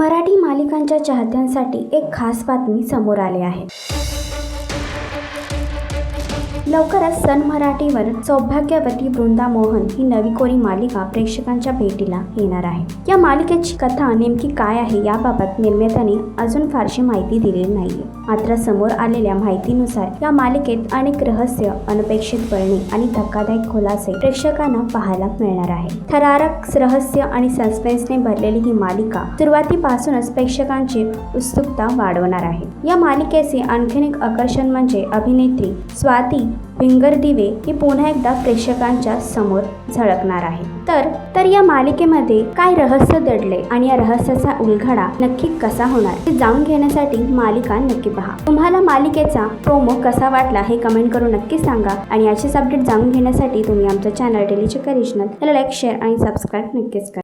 मराठी मालिकांच्या चाहत्यांसाठी एक खास बातमी समोर आली आहे। लवकरच सन मराठीवर सौभाग्यवती वृंदा मोहन ही नवी कोरी मालिका प्रेक्षकांच्या भेटीला येणार आहे। या मालिकेची कथा नेमकी काय आहे याबाबत निर्मात्याने अजून फारशी माहिती दिलेली नाहीये। मात्र समोर आलेल्या माहितीनुसार या मालिकेत अनेक रहस्य, अनपेक्षित वळणे आणि धक्कादायक खुलासे प्रेक्षकांना पाहायला मिळणार आहे। थरारक रहस्य आणि सस्पेन्सने भरलेली ही मालिका सुरुवातीपासूनच प्रेक्षकांची उत्सुकता वाढवणार आहे। या मालिकेचे आणखीन एक आकर्षण म्हणजे अभिनेत्री स्वाती भिंगरदिवे ही पुन्हा एकदा प्रेक्षकांच्या समोर झळकणार आहे। तर या मालिकेमध्ये काय रहस्य दडले आणि या रहस्याचा उलगडा नक्की कसा होणार हे जाणून घेण्यासाठी मालिका नक्की पहा। तुम्हाला मालिकेचा प्रोमो कसा वाटला हे कमेंट करून नक्की सांगा आणि याचीच अपडेट जाणून घेण्यासाठी तुम्ही आमचं चॅनल डेली चक्कर याला लाईक, शेअर आणि सबस्क्राईब नक्कीच करा।